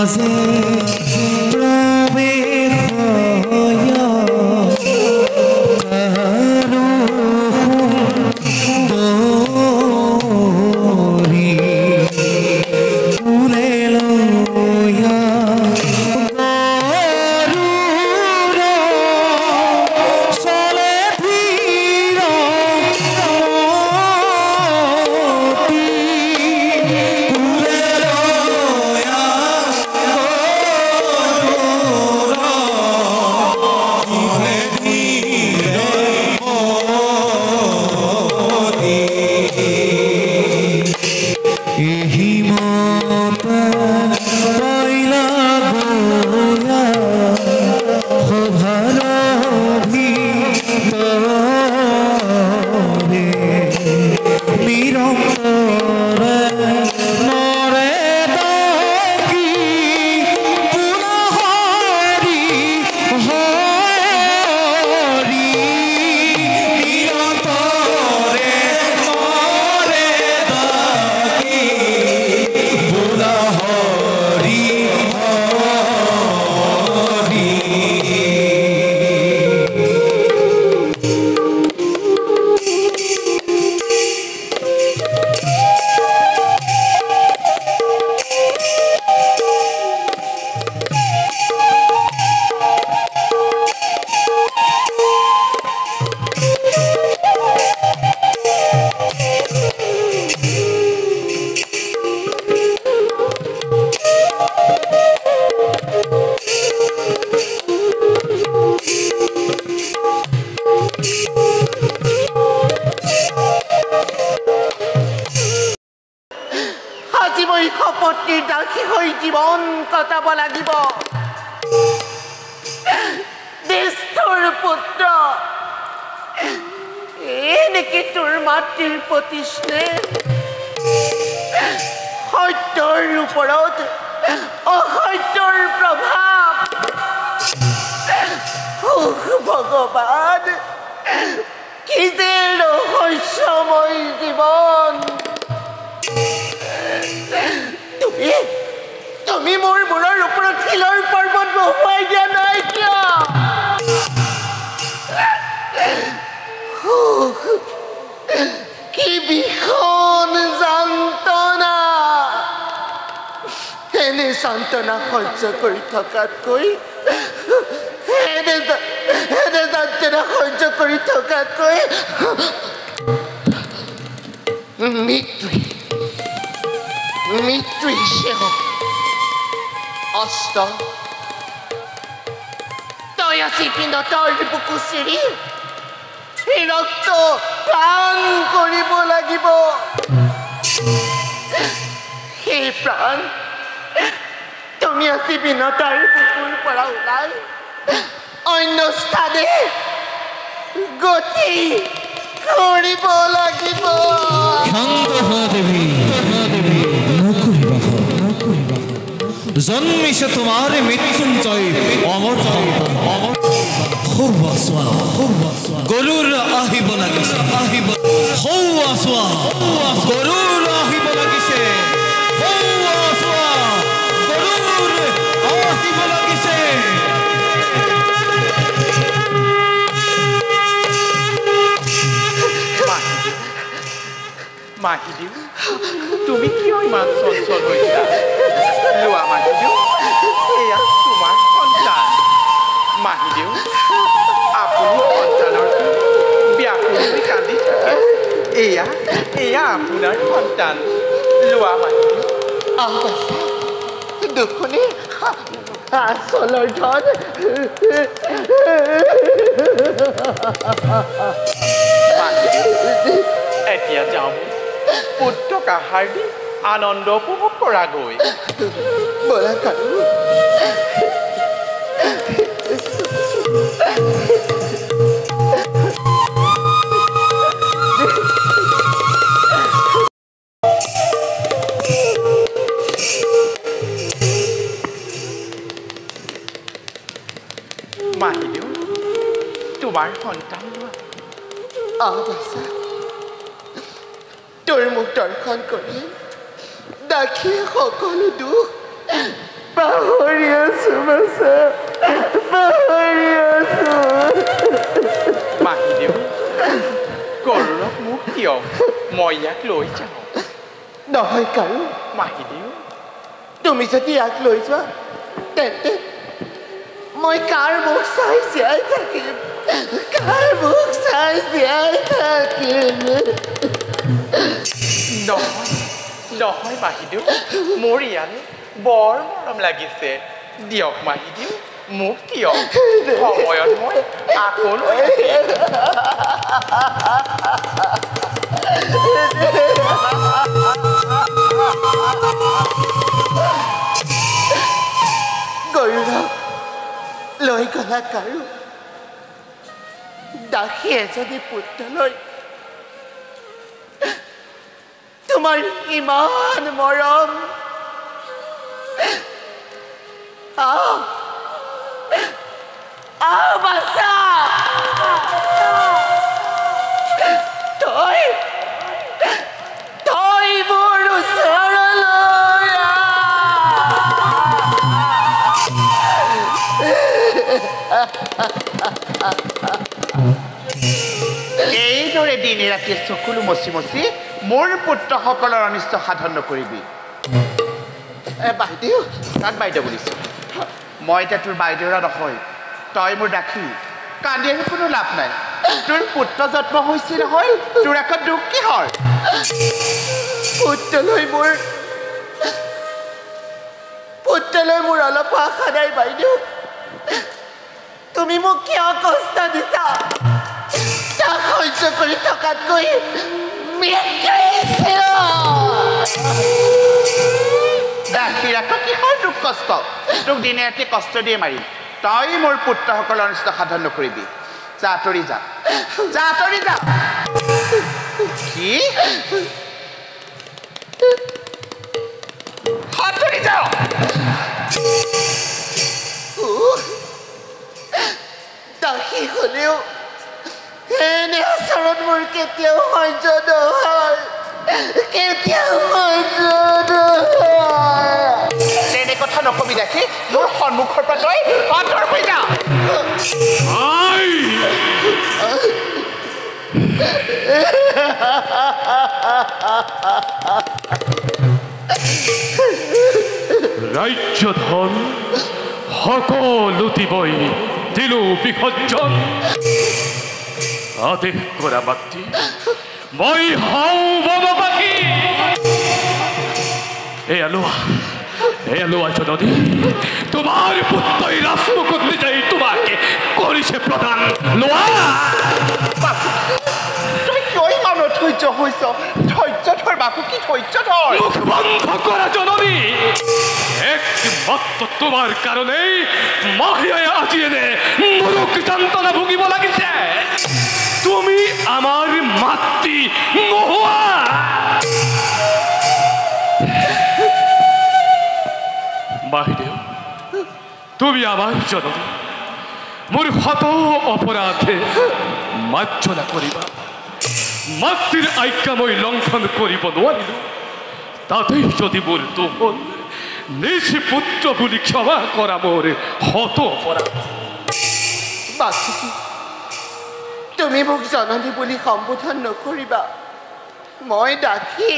মাঝে প্ৰবেশ হয় কাৰো দৰি তুলে লয়া জীবন কটাব লাগিব দেশৰ পুত্ৰ এনেকে তোৰ মাতৃৰ প্ৰতি স্নেহ সত্যৰ ওপৰত অসত্যৰ প্ৰভাৱ ভগৱান কি যে ৰহস্যময় জীৱন তুমি মোৰ মূৰৰ ওপৰত শিলৰ পৰ্বত বহুৱাই দিয়া নাই কিয় কি ভীষণ যন্ত্ৰণা এনে যন্ত্ৰণা সহ্য কৰি থকাতকৈ এনে যন্ত্ৰণা সহ্য কৰি থকাতকৈ মৃত্যুই সেৱক অস্ত তই আছি পিণ্ডতৰ বুকু চিৰি ৰক্ত প্ৰাণ কৰিব লাগিব সেই প্ৰাণ তুমি আছি পিণ্ডতৰ বুকুৰ পৰা ওলাই অন্য স্থানে গতি কৰিব লাগিব জন্মিছে তোমাৰ মৃত্যুঞ্জয় অমৰ সন্তান সৌৱা চোৱা গৰুৰ আহিব লাগিছে সৌৱা চোৱা গৰুৰ আহিব লাগিছে সৌৱা চোৱা গৰুৰ আহিব লাগিছে মাহিদেউ তুমি কিয় ইমান চঞ্চল হৈছা লোৱা মাহিদেউ এয়া তোমাৰ সন্তান মাহিদেউ আপুনি সন্তানৰ ব্যাকুল হৈ কান্দি থাকে এয়া আপোনাৰ সন্তান লোৱা মাহিদেউ দুখনি আচলৰ ধন এতিয়া যাওঁ পুত্ৰক আহাৰ দি আনন্দ উপভোগ কৰা গৈ বলা কাৰু মাহিদেউ তোমাৰ সন্তান তোৰ মুখ দৰ্শন কৰি দাখি সকলো দুখ পাহৰি মাহীদেউ গৰুৰক মোক দিয়ক মই ইয়াক লৈ যাওঁ নহয় কাৰু মাহীদেউ তুমি যদি ইয়াক লৈ যোৱা তেন্তে মই কাৰ মুখ চাই জীয়াই থাকিম কাৰ মুখ চাই জীয়াই থাকিম নহয় নহয় মাহীদেউ মোৰ ইয়ালে বৰ মৰম লাগিছে দিয়ক মাহীদেউ মোক দিয়ক সময়ত মই আকৌ লৈ আহিম গৌৰৱ লৈ গলা কাৰু দাসী এজনী পুত্ৰলৈ তোমাৰ ইমান মৰম বাছা তই মোৰ ওচৰলৈ এইদৰে দিনে ৰাতিয়ে চকুলো মচি মচি মোৰ পুত্ৰসকলৰ অনিষ্ট সাধন নকৰিবি বাইদেউ কাক বাইদেউ বুলিছোঁ মই এতিয়া তোৰ বাইদেউৰা নহয় তই মোৰ দাসী কান্দি আহি কোনো লাভ নাই তোৰ পুত্ৰ জন্ম হৈছিল নহয় তোৰ আকৌ দুখ কিহৰ পুত্ৰলৈ মোৰ অলপ আশা নাই বাইদেউ তুমি মোক কিয় কষ্ট দিছা তাক সহ্য কৰি থকাতকৈ দাসীৰ আকৌ কিহৰ দুখ কষ্ট তোক দিনে ৰাতি কষ্ট দিয়ে মাৰিম তই মোৰ পুত্ৰসকলৰ অনিষ্ট সাধন নকৰিবি যা আঁতৰি যা কি আঁতৰি যা দাসী হলেও এনে আচৰণ মোৰ কেতিয়াও সহ্য নহয় তেনে কথা নকবি দাসী মোৰ সন্মুখৰ পৰা তই আঁতৰ হৈ যা ৰাজ্যধন সকলো দিবই দিলো বিসৰ্জন আদেশ কৰা মাতৃ মই হওঁ বনবাসী এয়া লোৱা জননী তোমাৰ পুত্ৰই ৰাজমুকুট নিজেই তোমাকে কৰিছে প্ৰদান লোৱা তুমি কিয় ইমান অধৈৰ্য হৈছ ধৈৰ্য ধৰ বাকু কি ধৈৰ্য ধৰ মুখ বন্ধ কৰা জননী একমাত্ৰ তোমাৰ কাৰণেই মাহিয়াই আজি এনে নৰক যন্ত্ৰণা ভুগিব লাগিছে তুমি আমাৰ মাতৃ নোহোৱা মাহিদেউ তুমি আমাৰ জননী মোৰ শত অপৰাধে মাৰ্জনা কৰিবা মাতৃৰ আজ্ঞা মই লঙ্ঘন কৰিব নোৱাৰিলো তাতেই যদি মোৰ দোহল নিজ পুত্ৰ বুলি ক্ষমা কৰা মোৰ শত অপৰাধ বাসুকি তুমি মোক জননী বুলি সম্বোধন নকৰিবা মই দাসী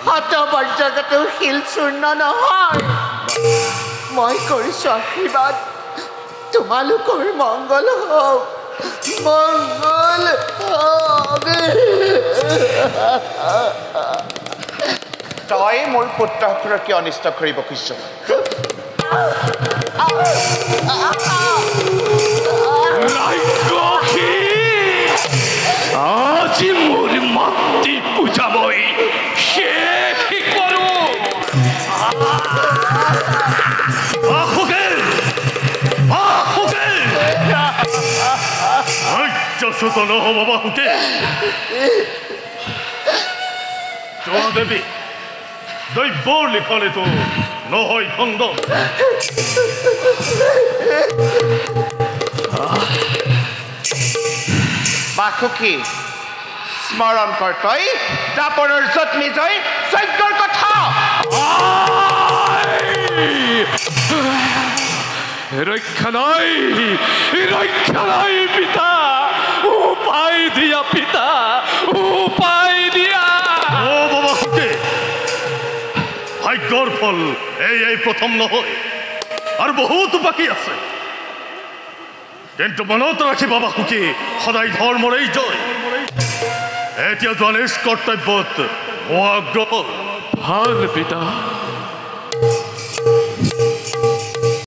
শত বৰ্জগত শিল চূৰ্ণ নহয় মই কৰিছো আশীৰ্বাদ তোমালোকৰ মংগল হওক মংগল তই মোৰ পুত্ৰসকলৰ কি অনিষ্ট কৰিব খুজিছ আজি মোর মাতৃ পূজা মই শেষ করো সুত নহব বাহুকে তোমার দেবী দৈব্যর লিখলে তো নহয় খন্দ বাসুকি স্মৰণ কৰ তই দাপৰৰ যত নিজয় যজ্ঞৰ কথা ৰক্ষা নাই পিতা উপায় দিয়া পিতা উপায় দিয়া ও বাবা হুকে ভাগ্যৰ ফল এই প্ৰথম নহয় আৰু বহুত বাকী আছে কিন্তু মনত ৰাখি বাবা হুকে সদায় ধৰ্মৰেই জয় এতিয়া যোৱা নিজ কৰ্তব্যত অগ্ৰসৰ ভাল পিতা